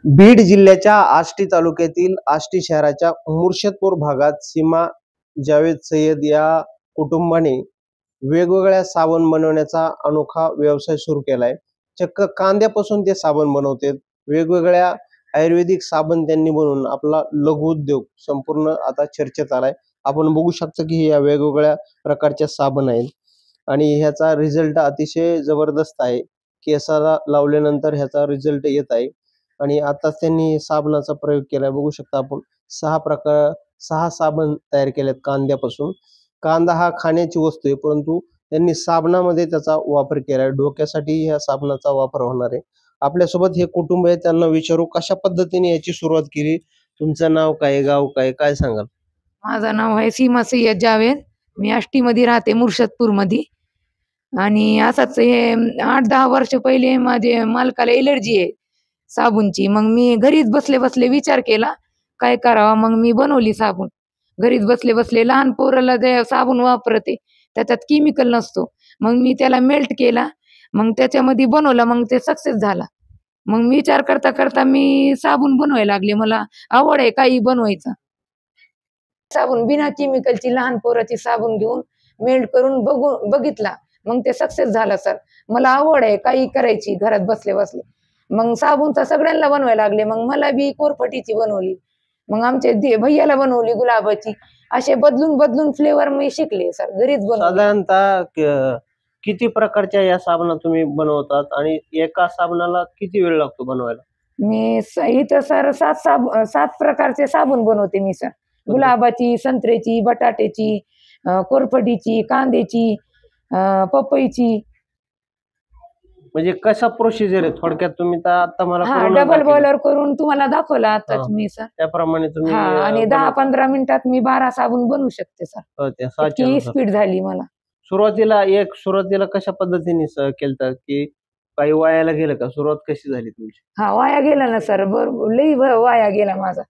बीड जिल्ह्याच्या आष्टी तालुक्यातील आष्टी शहराच्या मुर्शदपूर भागात सीमा जावेद सय्यद या कुटुंबाने वेगवेगळ्या साबण बनवण्याचा अनोखा व्यवसाय सुरू केलाय। चक्क कांद्यापासून ते साबण बनवतात। वेगवेगळ्या आयुर्वेदिक साबण त्यांनी बनवून आपला लघु उद्योग संपूर्ण आता चर्चेत आलाय। आपण बघू शकता की या वेगवेगळ्या प्रकारच्या साबण आहेत आणि ह्याचा रिझल्ट अतिशय जबरदस्त आहे। केसाला लावल्यानंतर ह्याचा रिझल्ट येत आहे आणि आता त्यांनी साबणाचा प्रयोग केलाय। बघू शकता आपण सहा साबण तयार केलेत कांद्यापासून। कांदा हा खाण्याची वस्तू आहे, परंतु त्यांनी साबणामध्ये त्याचा वापर केलाय। डोक्यासाठी ह्या साबणाचा वापर होणार आहे। आपल्यासोबत हे कुटुंब आहे, त्यांना विचारू कशा पद्धतीने याची सुरुवात केली। तुमचं नाव काय, गाव काय सांगाल? माझं नाव आहे सीमा सय्यद जावेद। मी आष्टीमध्ये राहते, मुर्शदपूरमध्ये। आणि असंच हे 8-10 वर्ष पहिले माझे मालकाला एलर्जी आहे साबूनची। मग मी घरीच बसले बसले विचार केला काय करावा। मग मी बनवली साबून घरीच बसले बसले। लहान पोराला जे साबून वापरते त्याच्यात केमिकल नसतो, मग मी त्याला मेल्ट केला, मग त्याच्यामध्ये बनवलं, मग ते सक्सेस झाला। मग मी विचार करता करता मी साबून बनवायला लागले। मला आवड आहे काही बनवायचं। साबून बिना केमिकलची लहान पोराची साबून घेऊन मेल्ट करून बघितला, मग ते सक्सेस झाला सर। मला आवड आहे काही करायची घरात बसले बसले। मग साबूनचा सगळ्यांना बनवायला लागले। मग मला बी कोरफटीची बनवली, मग आमच्या भैयाला बनवली गुलाबाची। असे बदलून बदलून फ्लेवर मी शिकले सर, घरीच बनवले। साधारणतः किती प्रकारच्या या साबणा तुम्ही बनवतात आणि एका साबणाला किती वेळ लागतो बनवायला? मी इथं सर 7 प्रकारचे साबण बनवते मी सर। गुलाबाची, संत्र्याची, बटाट्याची, कोरफडीची, कांद्याची, पपईची। म्हणजे कशा प्रोसिजर आहे थोडक्यात तुम्ही तर आता मला डबल बॉयलर करून तुम्हाला दाखवला आताच मी सर। त्याप्रमाणे तुम्ही आणि 10-15 मिनिटात मी 12 साबण बनवू शकते सर। इतकी स्पीड झाली मला। सुरुवातीला कशा पद्धतीने केलं की काही वायाला गेलं का? सुरुवात कशी झाली तुमची? वाया गेला ना सर, बरोबर लई वाया गेला माझा।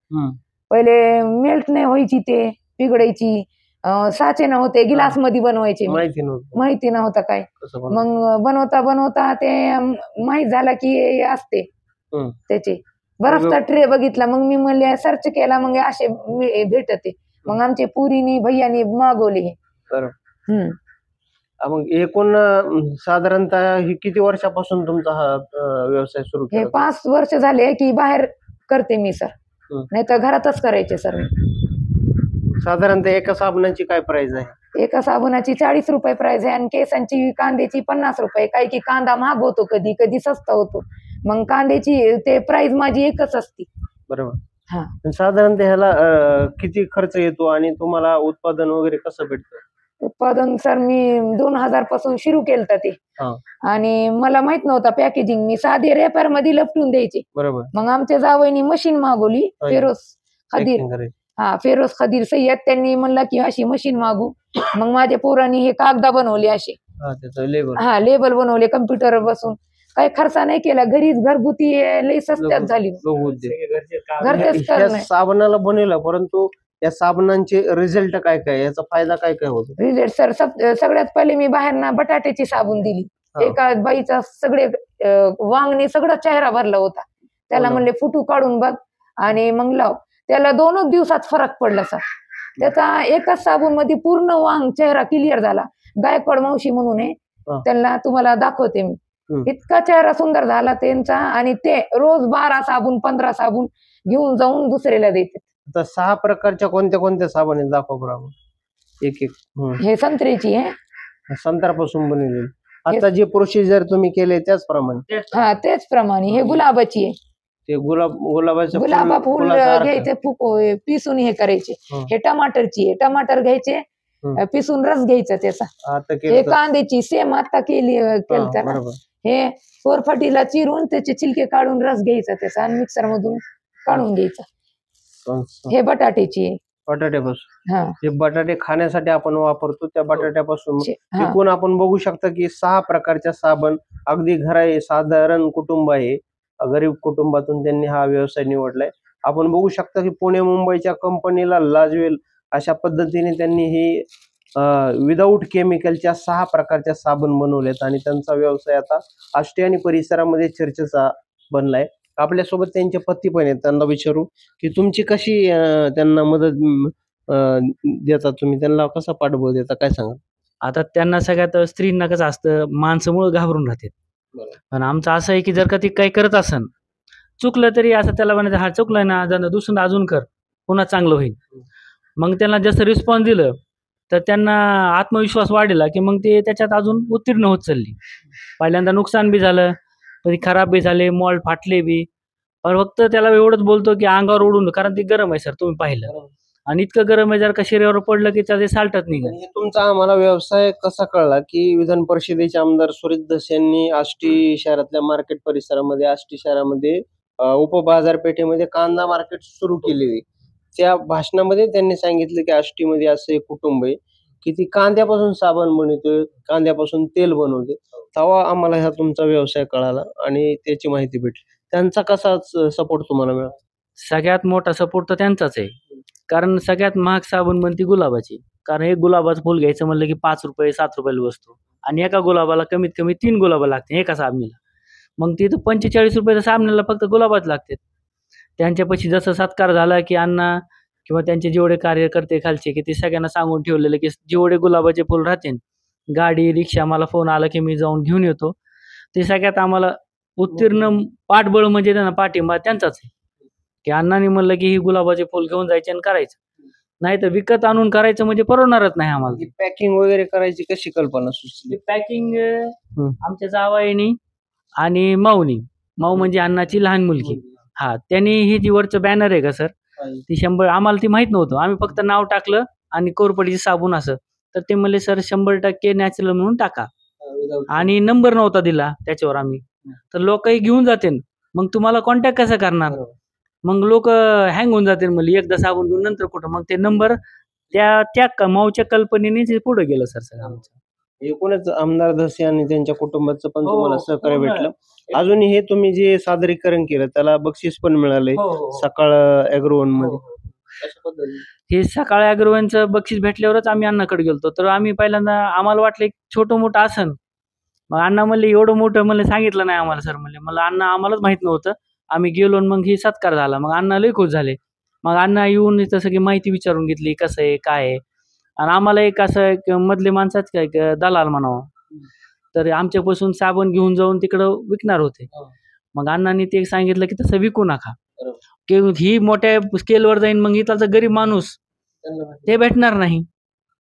पहिले मेल्ट नाही व्हायची, ते पिघडायची, साचे नव्हते, गिलास मध्ये बनवायचे, माहिती नव्हतं काय। मग बनवता बनवता ते माहित झालं की असते त्याचे। बर्फचा ट्रे बघितला, मग मी म्हणले सर्च केला, मग असे भेटते। मग आमचे पुरीनी भैयानी मागवले। मग एकूण साधारणतः ही किती वर्षापासून तुमचा हा व्यवसाय सुरू केला? हे 5 वर्ष झाले की बाहेर करते मी सर, नाही तर घरातच करायचे सर मी। साधारणतः एका साबणाची काय प्राइस आहे? एका साबणाची 40 रुपये प्राइस आहे आणि केसांची कांद्याची 50 रुपये। काही की कांदा महाग होतो, कधी कधी स्वस्त होतो, मग कांद्याची ते प्राइस माझी एकच असते। बरोबर। साधारणतः ह्याला किती खर्च येतो आणि तुम्हाला उत्पादन वगैरे कसं भेटतं? उत्पादन सर मी 2000 पासून सुरू केलं ते। आणि मला माहित नव्हता पॅकेजिंग, मी साधे रेपर मध्ये लपटून द्यायचे। बरोबर। मग आमच्या जावईनी मशीन मागवली, फेरोज खदीर सय्यद। त्यांनी म्हणला की अशी मशीन मागू। मग माझ्या पोरांनी हे कागदा बनवले असे, लेबल बनवले कम्प्युटर बसून। काही खर्च नाही केला, घरीच घरगुती लई स्वस्तात झाली। साबणाला बनवलं, परंतु या साबणांचे रिझल्ट काय याचा फायदा काय होतो? रिझल्ट सर सगळ्यात पहिले मी बाहेर बटाट्याची साबण दिली। एका बाईचा सगळे वांगणे सगळा चेहरा भरला होता। त्याला म्हणले फुटू काढून बघ आणि मग लाव। त्याला 2 दिवसात फरक पडला सर। त्याचा एकाच साबण मध्ये पूर्ण वांग चेहरा क्लिअर झाला। गायकवाड मावशी म्हणून आहे, त्यांना तुम्हाला दाखवते मी। इतका चेहरा सुंदर झाला त्यांचा। आणि ते रोज 12 साबण 15 साबण घेऊन जाऊन दुसऱ्याला देते। आता 6 प्रकारच्या कोणत्या साबण आहेत दाखवा बरं एक। हे संत्र्याची आहे, संत्र्यापासून बनवलेली। आता जे प्रोसिजर तुम्ही केले त्याचप्रमाणे? तेच प्रमाणे। हे गुलाबाची आहे, ते गुलाबा फुल घ्यायचे, पिसून हे करायचे। हे टमाटरची आहे, टमाटर घ्यायचे पिसून रस घ्यायचा त्याचा। हे कांद्याची सेम आता केलं। हे कोरफटीला चिरून त्याचे छिलके काढून रस घ्यायचा त्याचा आणि मिक्सर मधून काढून घ्यायचा। हे बटाट्याची आहे, बटाट्यापासून। हे बटाटे खाण्यासाठी आपण वापरतो, त्या बटाट्यापासून। एकूण आपण बघू शकता की 6 प्रकारच्या साबण। अगदी साधारण कुटुंब आहे, गरीब कुटुंबातून त्यांनी हा व्यवसाय निवडलाय। आपण बघू शकता की पुणे मुंबईच्या कंपनीला लाजवेल अशा पद्धतीने त्यांनी ही विदाऊट केमिकलच्या 6 प्रकारच्या साबण बनवलेत आणि त्यांचा व्यवसाय आता आष्टी आणि परिसरामध्ये चर्चेचा बनलाय। आपल्यासोबत त्यांचे पती पण आहेत, त्यांना विचारू की तुमची कशी त्यांना मदत देता, तुम्ही त्यांना कसा पाठबळ देता, काय सांगा? आता त्यांना सगळ्यात स्त्रींना कसं असतं, माणसामुळे घाबरून राहतात. पण आमचं असं आहे की जर का ती काही करत असन, चुकलं तरी असं त्याला म्हणायचं, हा चुकलंय ना, दुसरं अजून कर, पुन्हा चांगलं होईल. मग त्यांना जसं रिस्पॉन्स दिलं तर त्यांना आत्मविश्वास वाढला की मग ते त्याच्यात अजून उत्तीर्ण होत चालली. पहिल्यांदा नुकसान बी झालं, कधी खराब बी झाले, मॉल फाटले बी, पण फक्त त्याला एवढंच बोलतो की अंगावर ओढून, कारण ती गरम आहे सर, तुम्ही पाहिलं, आणि इतकं गरम आहे, जर का शरीरावर पडलं की त्याचे साल्टत नाही. आणि हे तुमचा आम्हाला व्यवसाय कसा कळला की विधान परिषदेचे आमदार सुरेश धस यांनी आष्टी शहरातल्या मार्केट परिसरामध्ये, आष्टी शहरामध्ये उपबाजारपेठेमध्ये कांदा मार्केट सुरू केलेली. त्या भाषणामध्ये त्यांनी सांगितलं की आष्टीमध्ये असं एक कुटुंब आहे की ती कांद्यापासून साबण बनवते, कांद्यापासून तेल बनवते. तेव्हा आम्हाला हा तुमचा व्यवसाय कळाला आणि त्याची माहिती भेटली. त्यांचा कसा सपोर्ट तुम्हाला मिळाला? सगळ्यात मोठा सपोर्ट तर त्यांचाच आहे, कारण सगळ्यात महाग साबण बनती गुलाबाची. कारण एक गुलाबाचं फुल घ्यायचं म्हणलं की 5 रुपये 7 रुपयाला बसतो, आणि एका गुलाबाला कमीत कमी 3 गुलाबं लागते एका साबणीला. मग तिथं 45 रुपयाच्या साबणाला फक्त गुलाबाच लागते. त्यांच्यापाशी जसं सत्कार झाला की अण्णा किंवा त्यांचे जेवढे कार्यकर्ते खालचे, की ते सगळ्यांना सांगून ठेवलेलं की जेवढे गुलाबाचे फुल राहतील, गाडी रिक्षा, मला फोन आला की मी जाऊन घेऊन येतो. ते सगळ्यात आम्हाला उत्तीर्ण पाठबळ म्हणजे त्यांना पाठिंबा त्यांचाच आहे, की अण्णांनी म्हणलं की ही गुलाबाचे फुल घेऊन जायचे आणि करायचं, नाही तर विकत आणून करायचं म्हणजे परवणारच नाही आम्हाला. पॅकिंग वगैरे करायची कशी कल्पना सुचली? पॅकिंग आमच्या जावाईनी आणि माऊनी, माऊ म्हणजे अण्णाची लहान मुलगी, हा, त्यांनी ही जी वरचं बॅनर आहे का सर, ती 100, आम्हाला ती माहित नव्हतं, आम्ही फक्त नाव टाकलं आणि कोरपडीची साबण असं, तर ते म्हणले सर 100% नॅचरल म्हणून टाका, आणि नंबर नव्हता दिला त्याच्यावर आम्ही, तर लोकही घेऊन जाते, मग तुम्हाला कॉन्टॅक्ट कसं करणार, मग लोक हँग होऊन जाते, म्हणले एकदा साबण घेऊन नंतर कुठं, मग ते नंबर त्या माऊच्या कल्पनेने ते पुढे गेलं सर सगळं आमचं. एकूणच आमदार धसे आणि त्यांच्या कुटुंबाचं पण हो, तुम्हाला सहकार्य पूर्ण. भेटलं. अजून हे तुम्ही जे सादरीकरण केलं त्याला बक्षीस पण मिळालंय सकाळ अॅग्रोवन मध्ये. हे सकाळ अॅग्रोवनचं बक्षीस भेटल्यावरच आम्ही अण्णाकडे गेलतो, तर आम्ही पहिल्यांदा आम्हाला वाटलं एक छोटं मोठं आसन, मग अण्णा म्हणले एवढं मोठं, म्हणले सांगितलं नाही आम्हाला सर, म्हणले, मला अण्णा आम्हालाच माहित नव्हतं, आम्ही गेलो मग ही सत्कार झाला, मग अण्णा लय खुश झाले. मग अण्णा येऊन इथं सगळी माहिती विचारून घेतली, कसं आहे काय आहे, आणि आम्हाला एक असं एक मधले माणसाच काय दलाल म्हणावं, तर आमच्यापासून साबण घेऊन जाऊन तिकडं विकणार होते. मग अण्णांनी ते सांगितलं की तसं विकू नका, की ही मोठ्या स्केलवर जाईन, मग इथलचा गरीब माणूस ते भेटणार नाही.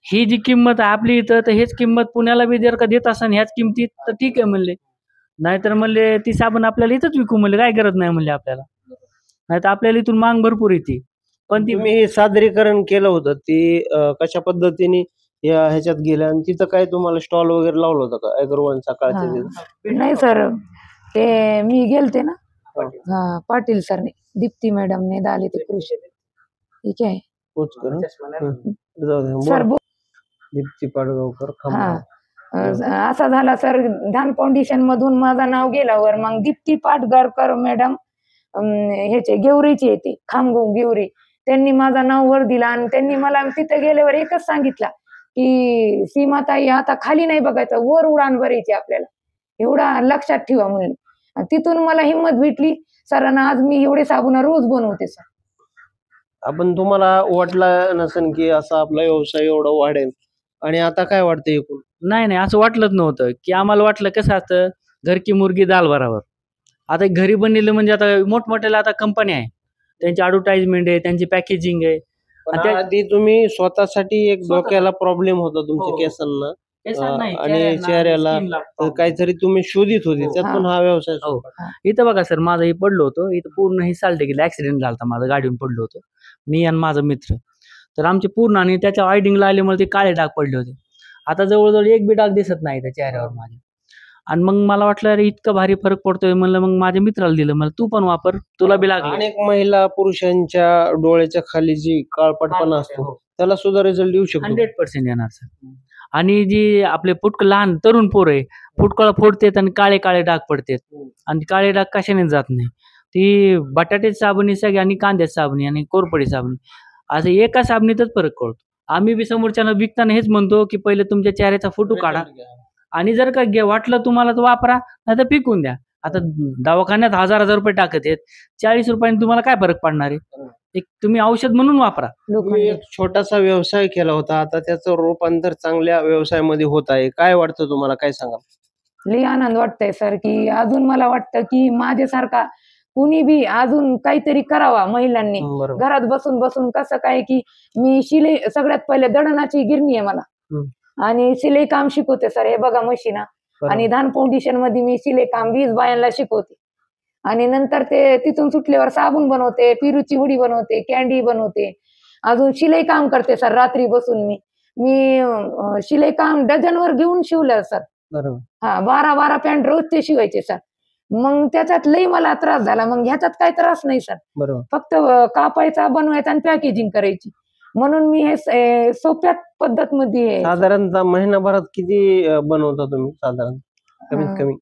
ही जी किंमत आहे आपली इथं, तर हेच किंमत पुण्याला बी जर का देत असन ह्याच किंमतीत तर ठीक आहे म्हणले, नाहीतर म्हणले ती साबण आपल्याला इथंच विकू, म्हणले काय गरज नाही म्हणले आपल्याला, नाहीतर आपल्याला इथून मांग भरपूर येते. पण ती तुम्ही हे सादरीकरण केलं होतं ते कशा पद्धतीने या ह्याच्यात गेलं आणि तिथं काय तुम्हाला स्टॉल वगैरे लावलं होतं का अॅग्रोवन सकाळच्या तिथं? नाही सर, ते मी गेलते ना, हा, पाटील सरने, दीप्ती मॅडमने दाले ते कृषी, ठीक आहे तोच कर, जाऊ दे, सर. बोल. दीप्ती पाडगावकर हा, खंबा. असा झाला सर, धान फाउंडेशन मधून माझं नाव गेल्यावर मग दीप्ती पाटगारकर मॅडम ह्याचे गेवरीचे येते, खामगाव गेवरी, त्यांनी माझं नाव वर दिला, आणि त्यांनी मला तिथे गेल्यावर एकच सांगितलं की सीमाताई आता खाली नाही बघायचं, वर उडान भरायची आपल्याला, एवढा लक्षात ठेवा म्हणले. आणि तिथून मला हिंमत भेटली सरांना, आज मी एवढे साबण रोज बनवते सर. आपण तुम्हाला वाटलं नसेल की असा आपला व्यवसाय एवढा वाढेल, आणि आता काय वाटतं एकूण? नाही असं वाटलंच नव्हतं, की आम्हाला वाटलं कसं असतं, घर की मुर्गी दाल बराबर. आता घरी बनलेलं म्हणजे आता मोठमोठ्याला आता कंपनी आहे, त्यांची ॲडव्हर्टाइजमेंट आहे, त्यांची पॅकेजिंग आहे. पण आणि आधी तुम्ही स्वतःसाठी एक डोक्याला प्रॉब्लेम होता तुमच्या हो. केसांना नाही, आणि चेहऱ्याला, तर काहीतरी तुम्ही शोधित होते, हो. त्यातून हा व्यवसाय हो. इथं बघा सर, माझं हे पडलो होतो इथं, पूर्ण ही साल्ट गेलं, ऍक्सिडेंट झाला होता माझा, गाडीवर पडलो होतो मी आणि माझा मित्र, तर आमचे पूर्ण, आणि त्याच्या आयडिंगला आल्यामुळे ते काळे डाग पडले होते. आता जवळजवळ एक बी डाग दिसत नाही त्या चेहऱ्यावर माझ्या. आणि मग मला वाटलं अरे इतका भारी फरक पडतोय, म्हणलं मग माझ्या मित्राला दिलं, मला तू पण वापर, तुला बी लागले. अनेक महिला पुरुषांच्या डोळ्याच्या खाली जी काळपटपणा असतो त्याला सुद्धा रिझल्ट येऊ शकतो. 100% येणार सर. आणि जी आपले लहान तरुण पोर आहे, फुटकळ फोडतात आणि काळे काळे डाग पडतात, आणि काळे डाग कशाने जात नाही, ती बटाट्याची साबणी सगळी, आणि कांद्याची साबणी, आणि कोरपडी साबणी, असं एका साबणीतच फरक कळतो. आम्ही बी समोरच्याला विकताना हेच म्हणतो की पहिले तुमच्या चेहऱ्याचा फोटो काढा, आणि जर का वाटलं तुम्हाला तर वापरा, नाही तर फेकून द्या, आता दवाखान्यात 1000 रुपये टाकत आहेत, 40 रुपयाने तुम्हाला काय फरक पडणार आहे? एक तुम्ही औषध म्हणून वापरा. तुम्ही एक छोटासा व्यवसाय केला होता, आता त्याचं रूपांतर चांगल्या व्यवसायामध्ये होत आहे. काय वाटतं तुम्हाला, काय सांगा? लई आनंद वाटतंय सर, की अजून मला वाटतं की माझ्यासारखा कुणी बी अजून काहीतरी करावा महिलांनी. बरोबर. घरात बसून बसून कसं काय की मी शिलाई सगळ्यात पहिले दळणाची गिरणी आहे मला आणि शिलाई काम शिकवते सर. हे बघा मशीन आणि धान फाउंडेशन मध्ये मी शिलाई काम 20 बायांना शिकवते आणि नंतर ते तिथून सुटल्यावर साबण बनवते, पिरूची हुडी बनवते, कॅन्डी बनवते, अजून शिलाई काम करते सर. रात्री बसून मी शिलाई काम डझनवर घेऊन शिवलं सर. बरोबर. हा 12 पॅन्ट रोजचे शिवायचे सर. मग त्याच्यात लई मला त्रास झाला. मग ह्याच्यात काही त्रास नाही सर, बरोबर. फक्त कापायचा, बनवायचा आणि पॅकेजिंग करायची. म्हणून मी हे सोप्या पद्धत मध्ये साधारणतः महिनाभरात किती बनवता तुम्ही साधारण? कमीत कमी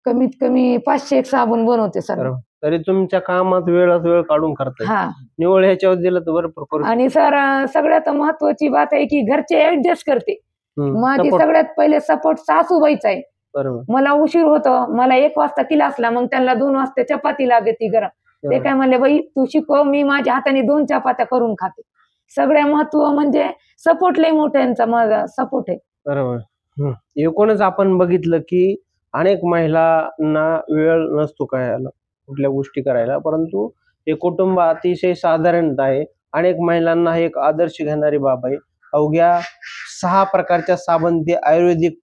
कमीत कमी 500 एक साबण बनवते सर. बरोबर. तरी तुमच्या कामात वेळात वेळ काढून करताय. हा निवळ ह्याच्यावर दिलं तर भरपूर करू आणि सर सगळ्यात महत्वाची बात आहे की घरचे ऍडजस्ट करते. शकतो. माझी Support. सगळ्यात पहिले सपोर्ट सासूबाईचा आहे. बरोबर. मला उशीर होतो, मला 1 वाजता क्लासला, मग त्यांना 2 वाजता चपाती लागते गरम. ते काय म्हणले, बाई तू शिकव, मी माझ्या हाताने 2 चपात्या करून खाते. सगळ्यात महत्व म्हणजे सपोर्ट लई मोठ्यांचा माझा सपोर्ट आहे. बरोबर. एकूणच आपण बघितलं की अनेक महिलांना वेळ नसतो करायला, कुठल्या गोष्टी करायला, परंतु हे कुटुंब अतिशय साधारणतः आहे. अनेक महिलांना हे एक आदर्श घेणारी बाब आहे. अवघ्या 6 प्रकारच्या साबण ते आयुर्वेदिक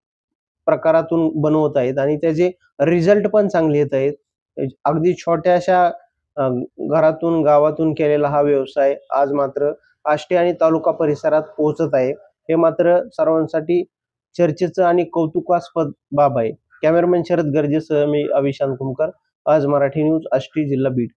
प्रकारातून बनवत आहेत आणि त्याचे रिझल्ट पण चांगले येत आहेत. अगदी छोट्याशा घरातून, गावातून केलेला हा व्यवसाय आज मात्र आष्टी आणि तालुका परिसरात पोहोचत आहे. हे मात्र सर्वांसाठी चर्चेचं आणि कौतुकास्पद बाब आहे. कॅमेरामॅन शरद गर्जेसह मी अविशांत कुमकर, आज मराठी न्यूज, आष्टी, जिल्हा बीड.